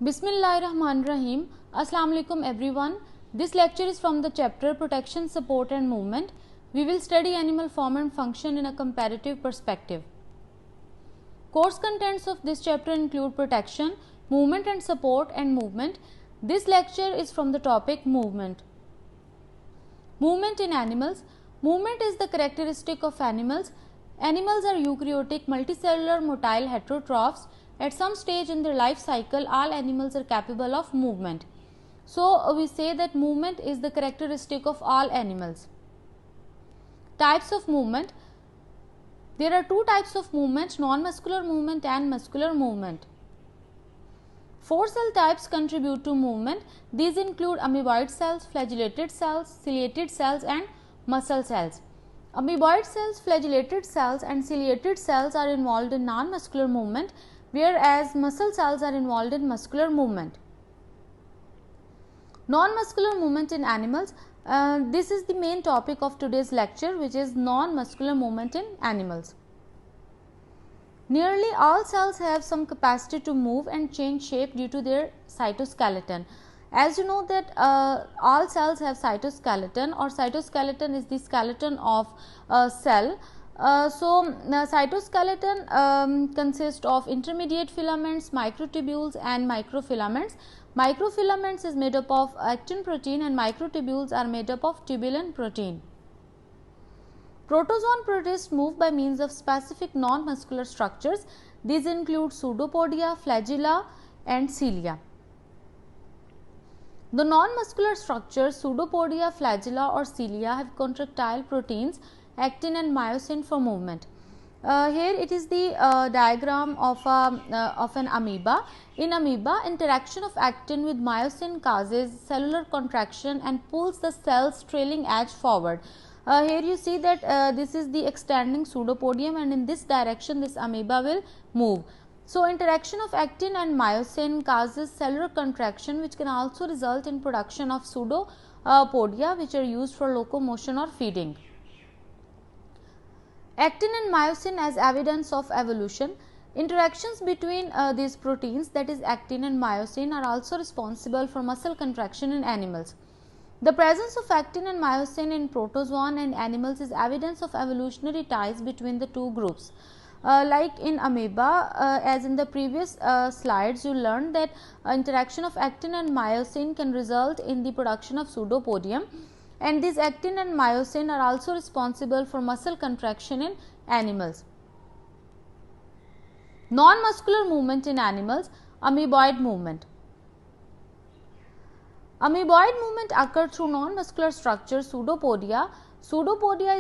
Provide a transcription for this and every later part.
Bismillahirrahmanirrahim. Assalamu alaikum everyone. This lecture is from the chapter Protection, Support and Movement. We will study animal form and function in a comparative perspective. Course contents of this chapter include protection, movement and support and movement. This lecture is from the topic movement. Movement in animals. Movement is the characteristic of animals. Animals are eukaryotic, multicellular, motile heterotrophs. At some stage in their life cycle, all animals are capable of movement. So, we say that movement is the characteristic of all animals. Types of movement. There are two types of movement, non-muscular movement and muscular movement. Four cell types contribute to movement. These include amoeboid cells, flagellated cells, ciliated cells and muscle cells. Amoeboid cells, flagellated cells and ciliated cells are involved in non-muscular movement, whereas muscle cells are involved in muscular movement. Non-muscular movement in animals. This is the main topic of today's lecture, which is non-muscular movement in animals. Nearly all cells have some capacity to move and change shape due to their cytoskeleton. As you know that all cells have cytoskeleton, or cytoskeleton is the skeleton of a cell. Cytoskeleton consists of intermediate filaments, microtubules and microfilaments. Microfilaments is made up of actin protein and microtubules are made up of tubulin protein. Protozoan protists move by means of specific non-muscular structures. These include pseudopodia, flagella and cilia. The non-muscular structures pseudopodia, flagella or cilia have contractile proteins, actin and myosin for movement. Here it is the diagram of an amoeba. In amoeba, interaction of actin with myosin causes cellular contraction and pulls the cell's trailing edge forward. Here you see that this is the extending pseudopodium, and in this direction this amoeba will move. So, interaction of actin and myosin causes cellular contraction, which can also result in production of pseudopodia, which are used for locomotion or feeding. Actin and myosin as evidence of evolution. Interactions between these proteins, that is actin and myosin, are also responsible for muscle contraction in animals. The presence of actin and myosin in protozoan and animals is evidence of evolutionary ties between the two groups. Like in amoeba, as in the previous slides, you learned that interaction of actin and myosin can result in the production of pseudopodium, and these actin and myosin are also responsible for muscle contraction in animals. Non-muscular movement in animals. Amoeboid movement. Amoeboid movement occurs through non-muscular structure pseudopodia. Pseudopodia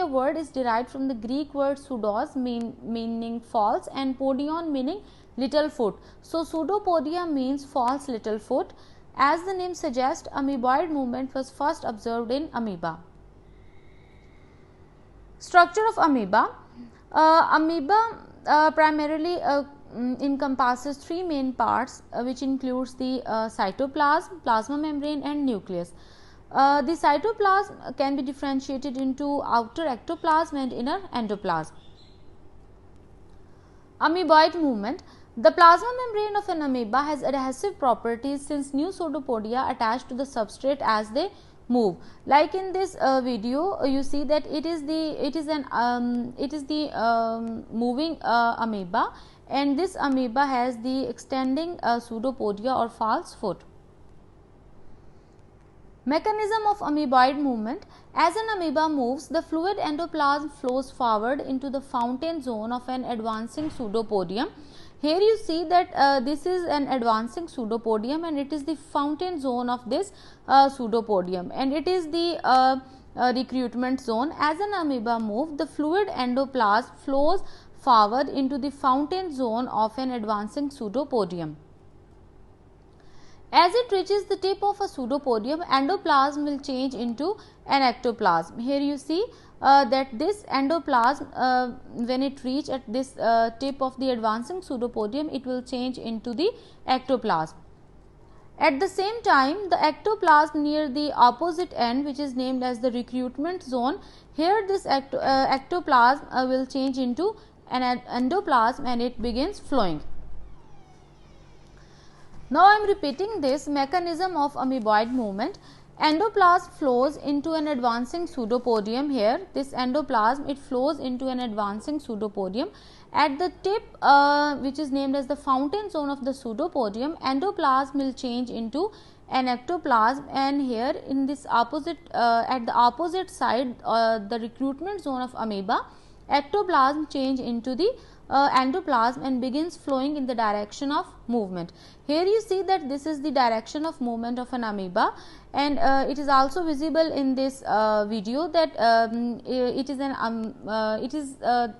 word is derived from the Greek word pseudos, meaning false, and podion meaning little foot. So, pseudopodia means false little foot. As the name suggests, amoeboid movement was first observed in amoeba. Structure of amoeba. Amoeba primarily encompasses three main parts, which includes the cytoplasm, plasma membrane and nucleus. The cytoplasm can be differentiated into outer ectoplasm and inner endoplasm. Amoeboid movement. The plasma membrane of an amoeba has adhesive properties, since new pseudopodia attach to the substrate as they move. Like in this video, you see that it is the moving amoeba, and this amoeba has the extending pseudopodia or false foot. Mechanism of amoeboid movement. As an amoeba moves, the fluid endoplasm flows forward into the fountain zone of an advancing pseudopodium. Here you see that this is an advancing pseudopodium, and it is the fountain zone of this pseudopodium, and it is the recruitment zone. As an amoeba moves, the fluid endoplasm flows forward into the fountain zone of an advancing pseudopodium. As it reaches the tip of a pseudopodium, endoplasm will change into an ectoplasm. Here you see that this endoplasm, when it reaches at this tip of the advancing pseudopodium, it will change into the ectoplasm. At the same time, the ectoplasm near the opposite end, which is named as the recruitment zone, here this ectoplasm will change into an endoplasm and it begins flowing. Now I am repeating this mechanism of amoeboid movement. Endoplasm flows into an advancing pseudopodium. Here this endoplasm, it flows into an advancing pseudopodium. At the tip which is named as the fountain zone of the pseudopodium, endoplasm will change into an ectoplasm, and here in this opposite at the opposite side, the recruitment zone of amoeba, ectoplasm change into the endoplasm and begins flowing in the direction of movement. Here you see that this is the direction of movement of an amoeba, and it is also visible in this video that it is a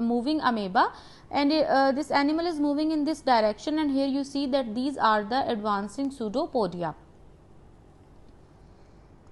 moving amoeba, and this animal is moving in this direction, and here you see that these are the advancing pseudopodia.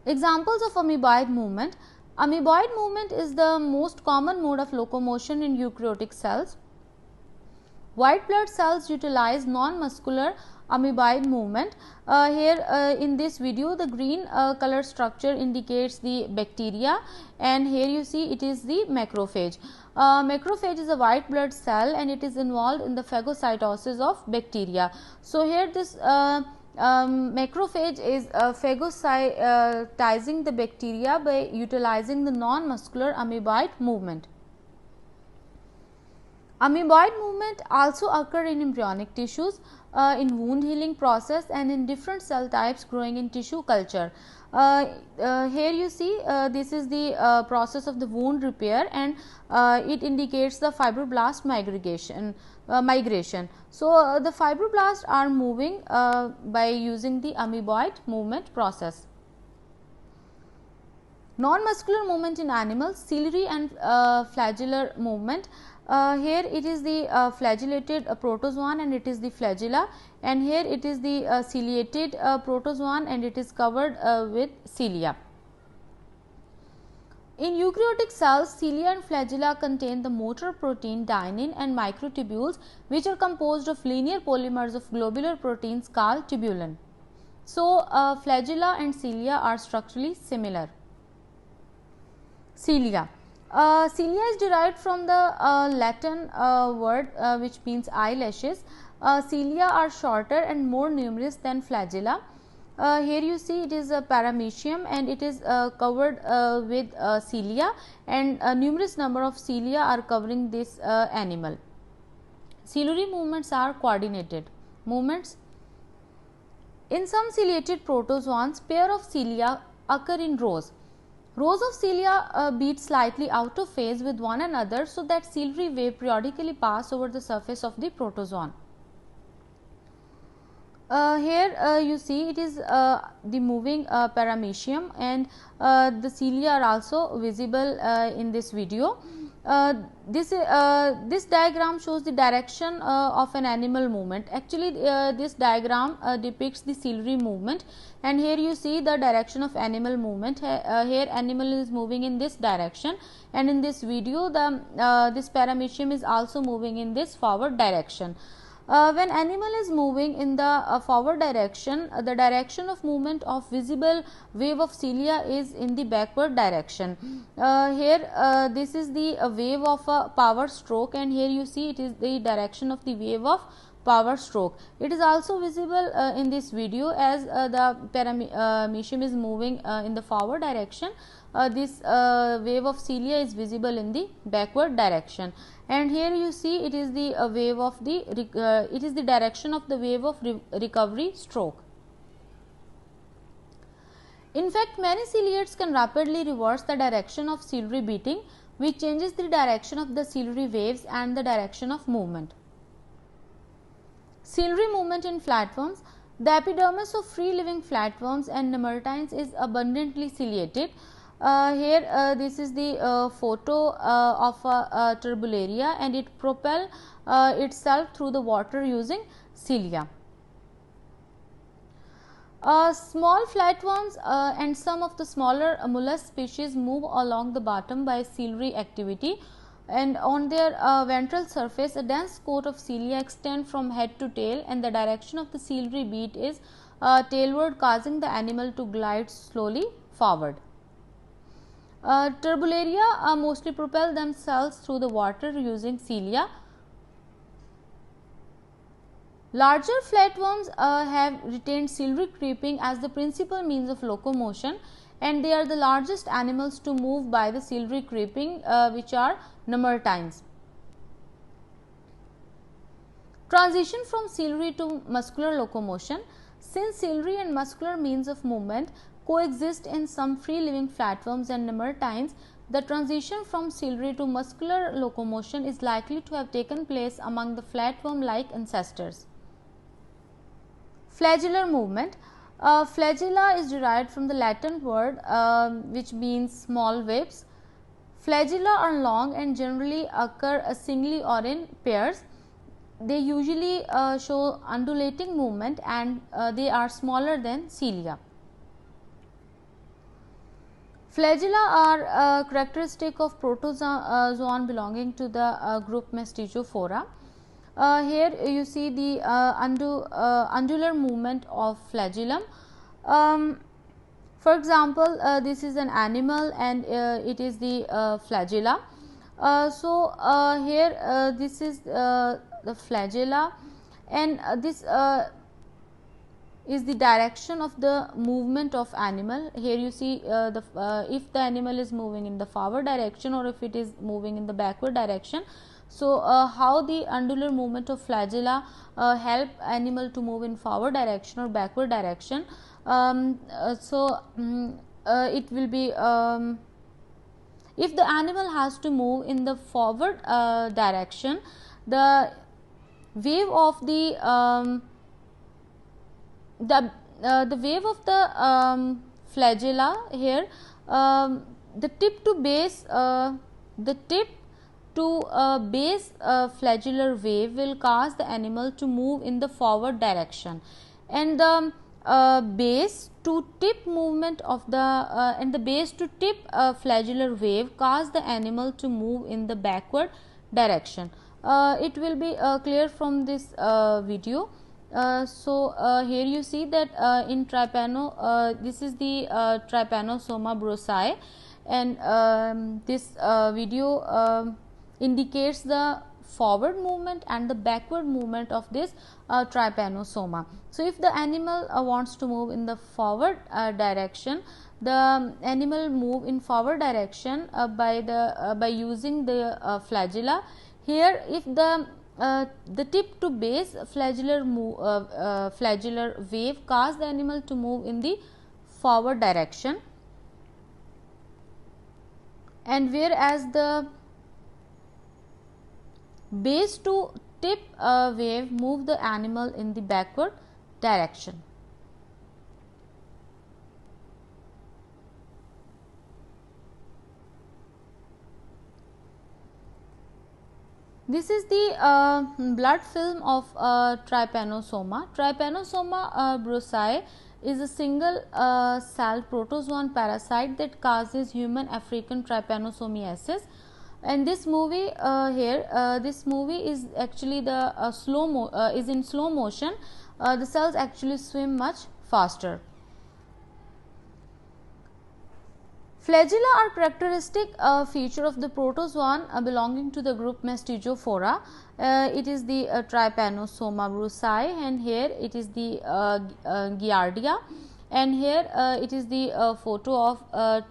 Examples of amoeboid movement. Amoeboid movement is the most common mode of locomotion in eukaryotic cells. White blood cells utilize non-muscular amoeboid movement. Here in this video, the green color structure indicates the bacteria, and here you see it is the macrophage. Macrophage is a white blood cell, and it is involved in the phagocytosis of bacteria. So here this macrophage is phagocytizing the bacteria by utilizing the non-muscular amoeboid movement. Amoeboid movement also occur in embryonic tissues, in wound healing process, and in different cell types growing in tissue culture. Here you see this is the process of the wound repair, and it indicates the fibroblast migration. So the fibroblasts are moving by using the amoeboid movement process. Non-muscular movement in animals, ciliary and flagellar movement. Here it is the flagellated protozoan, and it is the flagella, and here it is the ciliated protozoan, and it is covered with cilia. In eukaryotic cells, cilia and flagella contain the motor protein dynein and microtubules, which are composed of linear polymers of globular proteins called tubulin. So flagella and cilia are structurally similar. Cilia. Cilia is derived from the Latin word which means eyelashes. Cilia are shorter and more numerous than flagella. Here you see it is a paramecium, and it is covered with cilia, and a numerous number of cilia are covering this animal. Ciliary movements are coordinated movements. In some ciliated protozoans, pair of cilia occur in rows. Rows of cilia beat slightly out of phase with one another, so that ciliary wave periodically pass over the surface of the protozoan. Here you see it is the moving paramecium, and the cilia are also visible in this video. This diagram shows the direction of an animal movement. Actually this diagram depicts the ciliary movement, and here you see the direction of animal movement. Here animal is moving in this direction, and in this video the this paramecium is also moving in this forward direction. When animal is moving in the forward direction, the direction of movement of visible wave of cilia is in the backward direction. Here this is the wave of a power stroke, and here you see it is the direction of the wave of power stroke. It is also visible in this video as the paramecium is moving in the forward direction. This wave of cilia is visible in the backward direction, and here you see it is the wave of the it is the direction of the wave of recovery stroke. In fact, many ciliates can rapidly reverse the direction of ciliary beating, which changes the direction of the ciliary waves and the direction of movement. Ciliary movement in flatworms. The epidermis of free living flatworms and nemertines is abundantly ciliated. Here this is the photo of a turbularia, and it propel itself through the water using cilia. Small flatworms and some of the smaller mollusk species move along the bottom by ciliary activity, and on their ventral surface a dense coat of cilia extend from head to tail, and the direction of the ciliary beat is tailward, causing the animal to glide slowly forward. Turbularia mostly propel themselves through the water using cilia. Larger flatworms have retained ciliary creeping as the principal means of locomotion, and they are the largest animals to move by the ciliary creeping, which are nemertines. Transition from ciliary to muscular locomotion. Since ciliary and muscular means of movement coexist in some free living flatworms and nemertines, the transition from ciliary to muscular locomotion is likely to have taken place among the flatworm like ancestors. Flagellar movement. Flagella is derived from the Latin word which means small waves. Flagella are long and generally occur singly or in pairs. They usually show undulating movement, and they are smaller than cilia. Flagella are characteristic of protozoan belonging to the group Mastigophora. Here you see the undular movement of flagellum. For example, this is an animal and it is the flagella. Here this is the flagella, and this is the direction of the movement of animal. Here you see if the animal is moving in the forward direction or if it is moving in the backward direction. So, how the undular movement of flagella help animal to move in forward direction or backward direction. It will be if the animal has to move in the forward direction, the wave of the wave of the flagella here, the tip to base flagellar wave will cause the animal to move in the forward direction, and the base to tip movement of the base to tip flagellar wave cause the animal to move in the backward direction. It will be clear from this video. Here you see that in this is the Trypanosoma brucei, and this video indicates the forward movement and the backward movement of this Trypanosoma. So, if the animal wants to move in the forward direction, the animal move in forward direction by using the flagella. Here, if the tip to base flagellar wave cause the animal to move in the forward direction, and whereas the base to tip wave move the animal in the backward direction. This is the blood film of Trypanosoma. Trypanosoma brucei is a single cell protozoan parasite that causes human African trypanosomiasis. And this movie this movie is actually the is in slow motion. The cells actually swim much faster. Flagella are characteristic feature of the protozoan belonging to the group Mastigophora. It is the Trypanosoma brucei, and here it is the Giardia, and here it is the photo of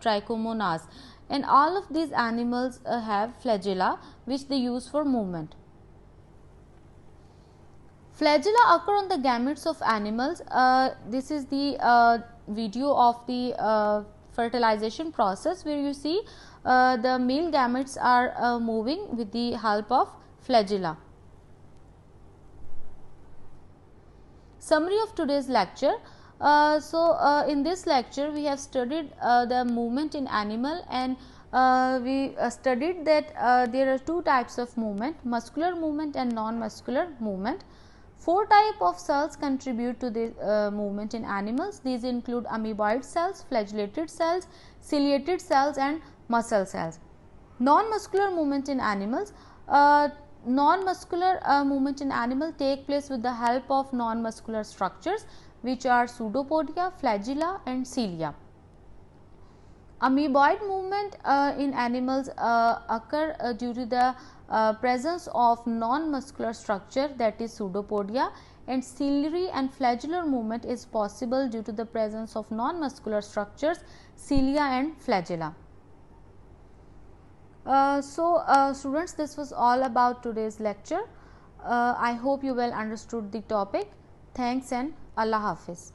Trichomonas, and all of these animals have flagella which they use for movement. Flagella occur on the gametes of animals. This is the video of the fertilization process, where you see the male gametes are moving with the help of flagella. Summary of today's lecture. In this lecture we have studied the movement in animal, and we studied that there are two types of movement: muscular movement and non-muscular movement. 4 types of cells contribute to the movement in animals. These include amoeboid cells, flagellated cells, ciliated cells, and muscle cells. Non-muscular movement in animals. Non-muscular movement in animal take place with the help of non-muscular structures, which are pseudopodia, flagella, and cilia. Amoeboid movement in animals occur due to the presence of non-muscular structure, that is pseudopodia, and ciliary and flagellar movement is possible due to the presence of non-muscular structures, cilia and flagella. Students, this was all about today's lecture. I hope you well understood the topic. Thanks and Allah Hafiz.